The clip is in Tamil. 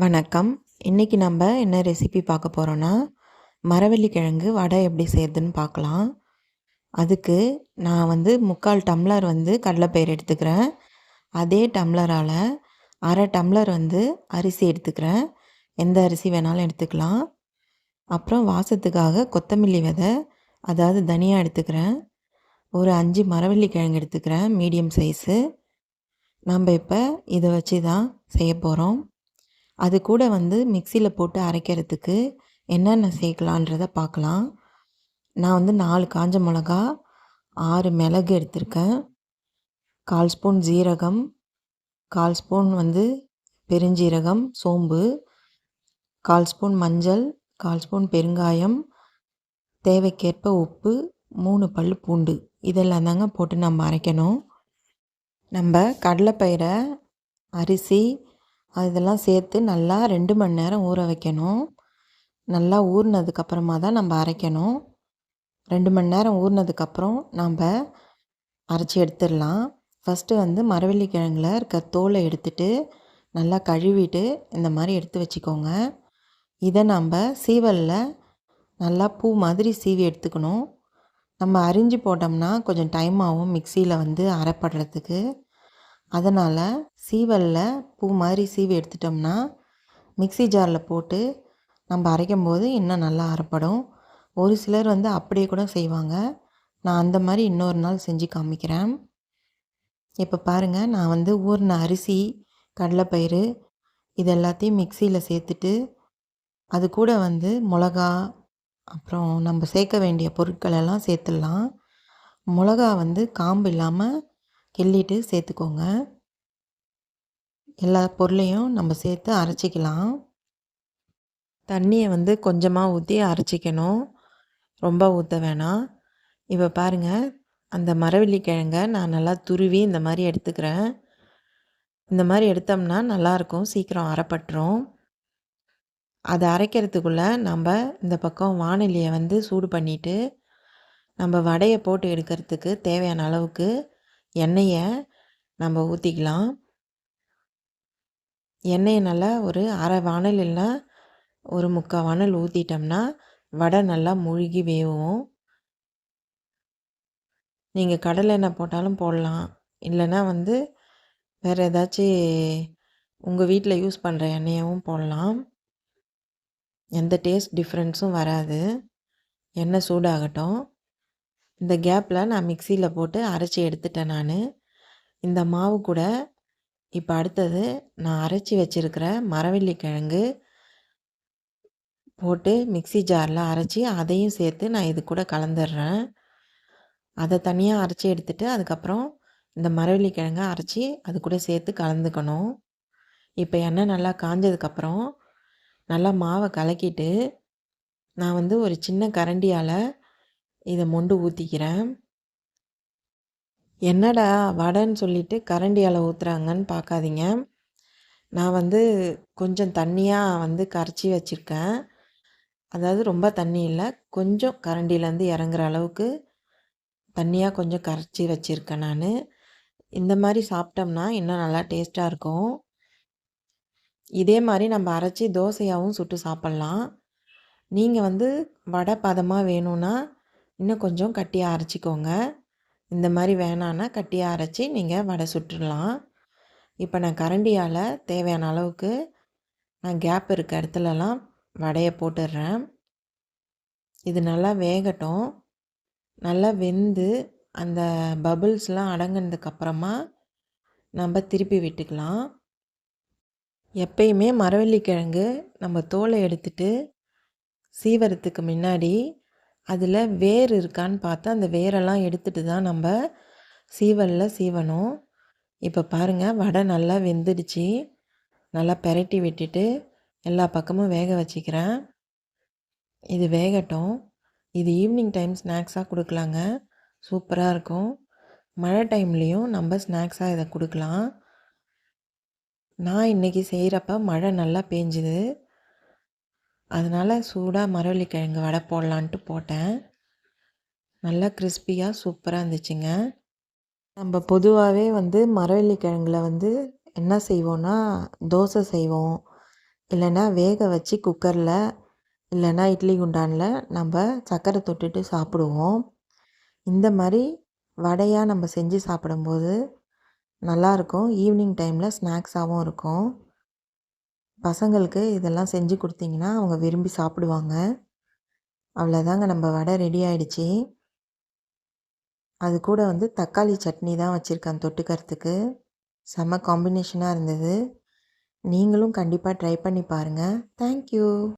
வணக்கம். இன்றைக்கி நம்ம என்ன ரெசிபி பார்க்க போகிறோன்னா, மரவள்ளி கிழங்கு வடை எப்படி செய்கிறதுன்னு பார்க்கலாம். அதுக்கு நான் 3/4 டம்ளர் கடலைப்பயிறு எடுத்துக்கிறேன். அதே டம்ளரால் 1/2 டம்ளர் அரிசி எடுத்துக்கிறேன். எந்த அரிசி வேணாலும் எடுத்துக்கலாம். அப்புறம் வாசத்துக்காக கொத்தமல்லி விதை, அதாவது தனியா எடுத்துக்கிறேன். ஒரு 5 மரவள்ளி கிழங்கு எடுத்துக்கிறேன், மீடியம் சைஸு. நம்ம இப்போ இதை வச்சு தான் செய்ய போகிறோம். அது கூட மிக்சியில் போட்டு அரைக்கிறதுக்கு என்னென்ன சேர்க்கலான்றத பார்க்கலாம். நான் 4 காஞ்ச மிளகா, 6 மிளகு எடுத்திருக்கேன், 1/4 ஸ்பூன் ஜீரகம், 1/4 ஸ்பூன் பெருஞ்சீரகம், சோம்பு, 1/4 ஸ்பூன் மஞ்சள், 1/4 ஸ்பூன் பெருங்காயம், தேவைக்கேற்ப உப்பு, 3 பல் பூண்டு. இதெல்லாம் தாங்க போட்டு நம்ம அரைக்கணும். நம்ம கடலைப்பயிரை, அரிசி அதெல்லாம் சேர்த்து நல்லா 2 மணி நேரம் ஊற வைக்கணும். நல்லா ஊறினதுக்கப்புறமா தான் நம்ம அரைக்கணும். 2 மணி நேரம் ஊறினதுக்கப்புறம் நம்ம அரைச்சி எடுத்துடலாம். ஃபஸ்ட்டு மரவள்ளி கிழங்குல இருக்க தோலை எடுத்துட்டு நல்லா கழுவிட்டு இந்த மாதிரி எடுத்து வச்சுக்கோங்க. இதை நம்ம சீவலில் நல்லா பூ மாதிரி சீவி எடுத்துக்கணும். நம்ம அரிஞ்சு போட்டோம்னா கொஞ்சம் டைம் ஆகும் மிக்சியில் அரைப்படுறதுக்கு. அதனால் சீவலில் பூ மாதிரி சீவி எடுத்துட்டோம்னா மிக்சி ஜாரில் போட்டு நம்ம அரைக்கும் போது இன்னும் நல்லா அரைப்படும். ஒரு சிலர் அப்படியே கூட செய்வாங்க. நான் அந்த மாதிரி இன்னொரு நாள் செஞ்சு காமிக்கிறேன். இப்போ பாருங்கள், நான் ஊறின அரிசி, கடலைப்பயிறு இது எல்லாத்தையும் மிக்சியில் சேர்த்துட்டு அது கூட மிளகா, அப்புறம் நம்ம சேர்க்க வேண்டிய பொருட்கள் எல்லாம் சேர்த்துடலாம். மிளகா காம்பு இல்லாமல் கிள்ளிட்டு சேர்த்துக்கோங்க. எல்லா பொருளையும் நம்ம சேர்த்து அரைச்சிக்கலாம். தண்ணியை கொஞ்சமாக ஊற்றி அரைச்சிக்கணும், ரொம்ப ஊற்ற வேணாம். இப்போ பாருங்கள், அந்த மரவள்ளி கிழங்கை நான் நல்லா துருவி இந்த மாதிரி எடுத்துக்கிறேன். இந்த மாதிரி எடுத்தோம்னா நல்லாயிருக்கும், சீக்கிரம் அரைப்பட்டுரும். அதை அரைக்கிறதுக்குள்ளே நம்ம இந்த பக்கம் வாணலியை சூடு பண்ணிவிட்டு நம்ம வடையை போட்டு எடுக்கிறதுக்கு தேவையான அளவுக்கு எண்ணெயை நம்ம ஊற்றிக்கலாம். எண்ணெயை நல்லா ஒரு அரை வாணல் இல்லைனா ஒரு 3/4 வாணல் ஊற்றிட்டோம்னா வடை நல்லா முழுகி வேகும். நீங்கள் கடலை எண்ணெய் போட்டாலும் போடலாம், இல்லைன்னா வேறு ஏதாச்சும் உங்கள் வீட்டில் யூஸ் பண்ணுற எண்ணெயாகவும் போடலாம். எந்த டேஸ்ட் டிஃப்ரென்ஸும் வராது. எண்ணெய் சூடாகட்டும். இந்த கேப்பில் நான் மிக்சியில் போட்டு அரைச்சி எடுத்துட்டேன் நான். இந்த மாவு கூட இப்போ அடுத்தது நான் அரைச்சி வச்சுருக்கிற மரவள்ளி கிழங்கு போட்டு மிக்சி ஜாரில் அரைச்சி அதையும் சேர்த்து நான் இது கூட கலந்துடுறேன். அதை தனியாக அரைச்சி எடுத்துகிட்டு அதுக்கப்புறம் இந்த மரவள்ளி கிழங்கை அரைச்சி அது கூட சேர்த்து கலந்துக்கணும். இப்போ எண்ணெய் நல்லா காஞ்சதுக்கப்புறம் நல்லா மாவை கலக்கிட்டு நான் ஒரு சின்ன கரண்டியால் இதை மொண்டு ஊற்றிக்கிறேன். என்னடா வடைன்னு சொல்லிவிட்டு கரண்டியால் ஊற்றுறாங்கன்னு பார்க்காதீங்க. நான் கொஞ்சம் தண்ணியாக கரைச்சி வச்சுருக்கேன். அதாவது ரொம்ப தண்ணி இல்லை, கொஞ்சம் கரண்டியிலேருந்து இறங்குற அளவுக்கு தண்ணியாக கொஞ்சம் கரைச்சி வச்சுருக்கேன் நான். இந்த மாதிரி சாப்பிட்டோம்னா இன்னும் நல்லா டேஸ்ட்டாக இருக்கும். இதே மாதிரி நம்ம அரைச்சி தோசையாகவும் சுட்டு சாப்பிட்லாம். நீங்கள் வடை பதமாக வேணும்னா இன்னும் கொஞ்சம் கட்டியாக அரைச்சிக்கோங்க. இந்த மாதிரி வேணான்னா கட்டியாக அரைச்சி நீங்கள் வடை சுட்டுடலாம். இப்போ நான் கரண்டியால் தேவையான அளவுக்கு நான் கேப் இருக்க இடத்துலலாம் வடையை போட்டுடுறேன். இது நல்லா வேகட்டும். நல்லா வெந்து அந்த பபிள்ஸ்லாம் அடங்கினதுக்கப்புறமா நம்ம திருப்பி விட்டுக்கலாம். எப்பயுமே மரவள்ளி கிழங்கு நம்ம தோலை எடுத்துட்டு சீவறதுக்கு முன்னாடி அதில் வேர் இருக்கான்னு பார்த்து அந்த வேரெல்லாம் எடுத்துகிட்டு தான் நம்ம சீவலில் சீவணும். இப்போ பாருங்கள், வடை நல்லா வெந்துடுச்சு. நல்லா பெரட்டி விட்டுட்டு எல்லா பக்கமும் வேக வச்சுக்கிறேன். இது வேகட்டும். இது ஈவினிங் டைம் ஸ்நாக்ஸாக கொடுக்கலாங்க, சூப்பராக இருக்கும். மழை டைம்லேயும் நம்ம ஸ்நாக்ஸாக இதை கொடுக்கலாம். நான் இன்றைக்கி செய்கிறப்ப மழை நல்லா பேஞ்சுது, அதனால் சூடாக மரவள்ளி கிழங்கு வடை போடலான்ட்டு போட்டேன். நல்லா கிறிஸ்பியாக சூப்பராக இருந்துச்சுங்க. நம்ம பொதுவாகவே மரவள்ளி கிழங்குல என்ன செய்வோன்னா தோசை செய்வோம், இல்லைன்னா வேக வச்சு குக்கரில் இல்லைன்னா இட்லி குண்டானில் நம்ம சர்க்கரை தொட்டுட்டு சாப்பிடுவோம். இந்த மாதிரி வடையாக நம்ம செஞ்சு சாப்பிடும்போது நல்லாயிருக்கும். ஈவினிங் டைமில் ஸ்நாக்ஸாகவும் இருக்கும். பசங்களுக்கு இதெல்லாம் செஞ்சு கொடுத்தீங்கன்னா அவங்க விரும்பி சாப்பிடுவாங்க. அவ்வளோதாங்க, நம்ம வடை ரெடி ஆயிடுச்சு. அது கூட வந்து தக்காளி சட்னி தான் வச்சுருக்கேன் தொட்டுக்கிறதுக்கு. செம்ம காம்பினேஷனாக இருந்தது. நீங்களும் கண்டிப்பாக ட்ரை பண்ணி பாருங்கள். Thank you.